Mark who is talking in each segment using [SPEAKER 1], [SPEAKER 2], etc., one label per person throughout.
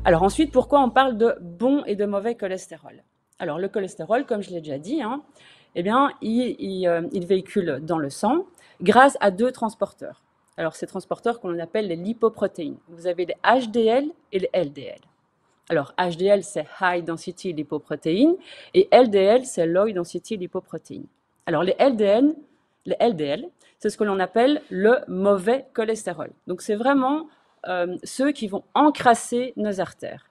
[SPEAKER 1] Alors ensuite, pourquoi on parle de bon et de mauvais cholestérol? Alors le cholestérol, comme je l'ai déjà dit, hein, eh bien, il véhicule dans le sang grâce à deux transporteurs. Alors ces transporteurs qu'on appelle les lipoprotéines. Vous avez les HDL et les LDL. Alors HDL, c'est High Density Lipoprotein et LDL, c'est Low Density Lipoprotein. Alors les LDL, c'est ce que l'on appelle le mauvais cholestérol. Donc c'est vraiment ceux qui vont encrasser nos artères.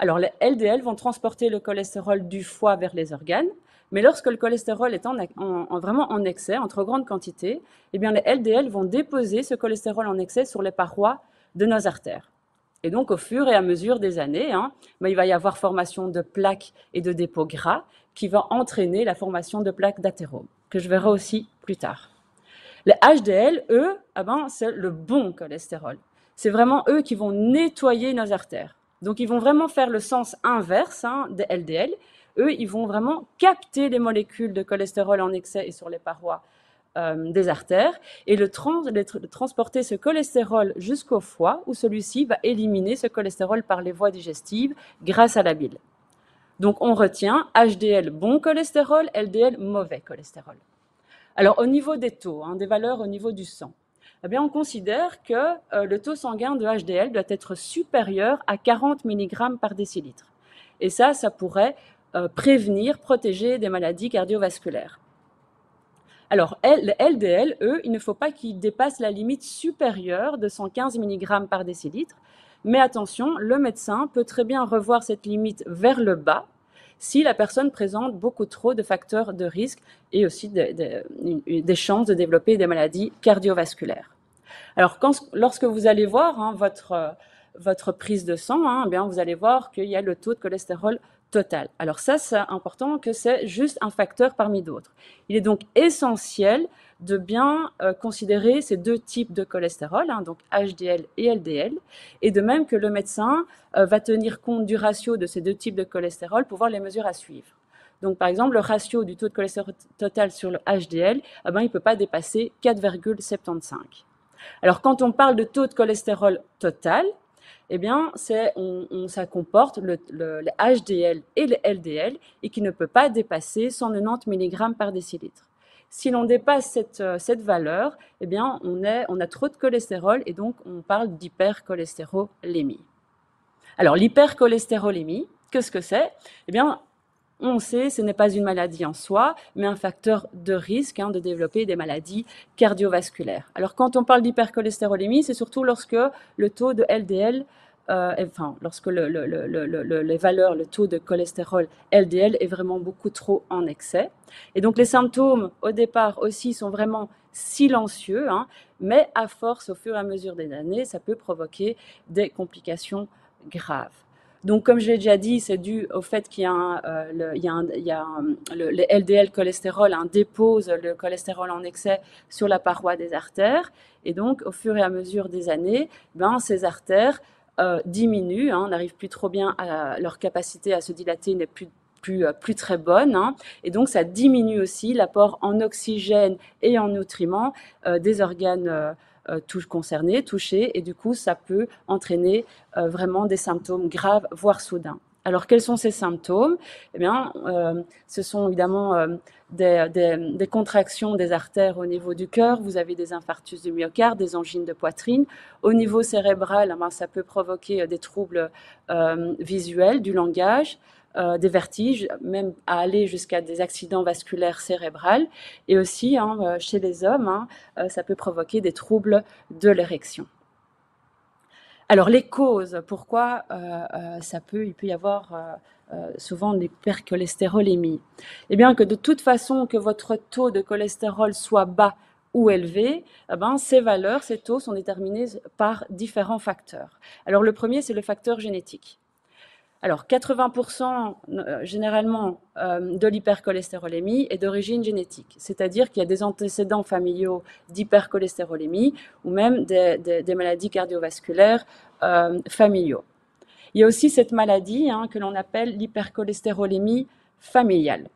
[SPEAKER 1] Alors les LDL vont transporter le cholestérol du foie vers les organes, mais lorsque le cholestérol est vraiment en excès, en trop grande quantité, eh bien les LDL vont déposer ce cholestérol en excès sur les parois de nos artères. Et donc, au fur et à mesure des années, il va y avoir formation de plaques et de dépôts gras qui va entraîner la formation de plaques d'athérome, que je verrai aussi plus tard. Les HDL, eux, c'est le bon cholestérol. C'est vraiment eux qui vont nettoyer nos artères. Donc, ils vont vraiment faire le sens inverse des LDL. Eux, ils vont vraiment capter les molécules de cholestérol en excès et sur les parois des artères et transporter ce cholestérol jusqu'au foie où celui-ci va éliminer ce cholestérol par les voies digestives grâce à la bile. Donc on retient HDL bon cholestérol, LDL mauvais cholestérol. Alors au niveau des taux, des valeurs au niveau du sang, eh bien, on considère que le taux sanguin de HDL doit être supérieur à 40 mg par décilitre. Et ça pourrait prévenir, protéger des maladies cardiovasculaires. Alors, les LDL, eux, il ne faut pas qu'ils dépassent la limite supérieure de 115 mg par décilitre. Mais attention, le médecin peut très bien revoir cette limite vers le bas si la personne présente beaucoup trop de facteurs de risque et aussi des chances de développer des maladies cardiovasculaires. Alors, lorsque vous allez voir votre prise de sang, bien, vous allez voir qu'il y a le taux de cholestérol total. Alors ça, c'est important que c'est juste un facteur parmi d'autres. Il est donc essentiel de bien considérer ces deux types de cholestérol, donc HDL et LDL, et de même que le médecin va tenir compte du ratio de ces deux types de cholestérol pour voir les mesures à suivre. Donc, par exemple, le ratio du taux de cholestérol total sur le HDL, il ne peut pas dépasser 4,75. Alors, quand on parle de taux de cholestérol total, eh bien, ça comporte le HDL et le LDL et qui ne peut pas dépasser 190 mg par décilitre. Si l'on dépasse cette valeur, eh bien, on a trop de cholestérol et donc on parle d'hypercholestérolémie. Alors, l'hypercholestérolémie, qu'est-ce que c'est? Eh bien, on sait, ce n'est pas une maladie en soi, mais un facteur de risque de développer des maladies cardiovasculaires. Alors, quand on parle d'hypercholestérolémie, c'est surtout lorsque le taux de LDL, lorsque les valeurs, le taux de cholestérol LDL est vraiment beaucoup trop en excès. Et donc, les symptômes, au départ aussi, sont vraiment silencieux, mais à force, au fur et à mesure des années, ça peut provoquer des complications graves. Donc, comme je l'ai déjà dit, c'est dû au fait qu'il y a le LDL cholestérol dépose le cholestérol en excès sur la paroi des artères. Et donc, au fur et à mesure des années, ces artères diminuent, n'arrivent plus trop bien leur capacité à se dilater n'est plus très bonne. Et donc, ça diminue aussi l'apport en oxygène et en nutriments des organes concernés, touchés, et du coup, ça peut entraîner vraiment des symptômes graves, voire soudains. Alors, quels sont ces symptômes? Eh bien, ce sont évidemment des contractions des artères au niveau du cœur. Vous avez des infarctus du myocarde, des angines de poitrine. Au niveau cérébral, ça peut provoquer des troubles visuels, du langage, des vertiges, même à aller jusqu'à des accidents vasculaires cérébraux. Et aussi, chez les hommes, ça peut provoquer des troubles de l'érection. Alors, les causes, pourquoi il peut y avoir souvent l'hypercholestérolémie? Eh bien, que de toute façon, que votre taux de cholestérol soit bas ou élevé, ces taux sont déterminés par différents facteurs. Alors, le premier, c'est le facteur génétique. Alors, 80% généralement de l'hypercholestérolémie est d'origine génétique, c'est-à-dire qu'il y a des antécédents familiaux d'hypercholestérolémie ou même des maladies cardiovasculaires familiaux. Il y a aussi cette maladie que l'on appelle l'hypercholestérolémie familiale.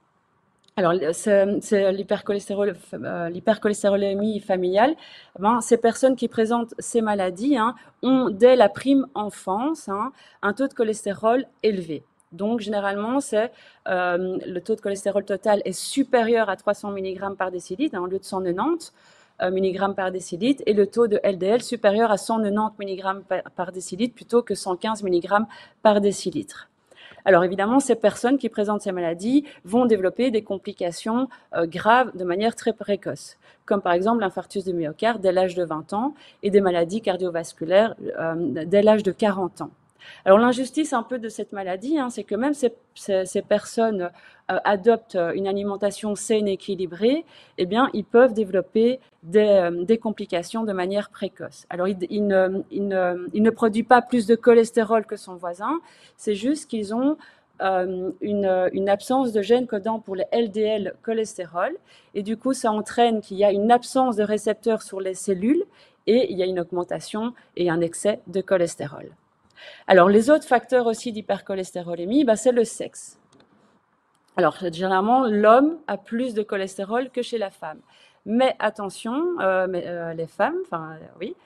[SPEAKER 1] Alors, c'est l'hypercholestérolémie familiale. Ben, ces personnes qui présentent ces maladies hein, ont, dès la prime enfance, hein, un taux de cholestérol élevé. Donc, généralement, le taux de cholestérol total est supérieur à 300 mg par décilitre, hein, au lieu de 190 mg par décilitre, et le taux de LDL supérieur à 190 mg par décilitre plutôt que 115 mg par décilitre. Alors évidemment, ces personnes qui présentent ces maladies vont développer des complications graves de manière très précoce, comme par exemple l'infarctus du myocarde dès l'âge de 20 ans et des maladies cardiovasculaires dès l'âge de 40 ans. Alors l'injustice un peu de cette maladie, hein, c'est que même ces personnes adoptent une alimentation saine et équilibrée, eh bien, ils peuvent développer des complications de manière précoce. Alors, il ne produit pas plus de cholestérol que son voisin, c'est juste qu'ils ont une absence de gène codant pour le LDL cholestérol, et du coup, ça entraîne qu'il y a une absence de récepteurs sur les cellules, et il y a une augmentation et un excès de cholestérol. Alors, les autres facteurs aussi d'hypercholestérolémie, c'est le sexe. Alors, généralement, l'homme a plus de cholestérol que chez la femme. Mais attention, les femmes, oui,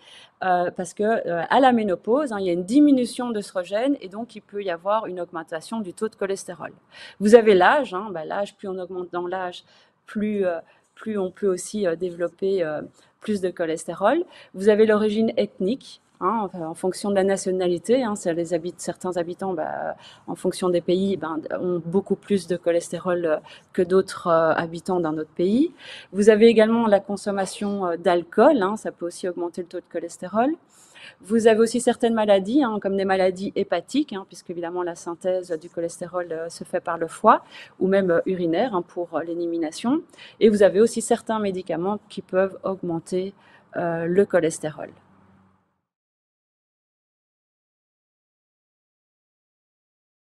[SPEAKER 1] parce que à la ménopause, hein, il y a une diminution d'œstrogène et donc il peut y avoir une augmentation du taux de cholestérol. Vous avez l'âge, hein, l'âge, plus on augmente dans l'âge, plus on peut aussi développer plus de cholestérol. Vous avez l'origine ethnique. Hein, en fonction de la nationalité, hein, certains habitants, en fonction des pays, ont beaucoup plus de cholestérol que d'autres habitants d'un autre pays. Vous avez également la consommation d'alcool, hein, ça peut aussi augmenter le taux de cholestérol. Vous avez aussi certaines maladies, hein, comme des maladies hépatiques, hein, puisque évidemment la synthèse du cholestérol se fait par le foie, ou même urinaire hein, pour l'élimination. Et vous avez aussi certains médicaments qui peuvent augmenter le cholestérol.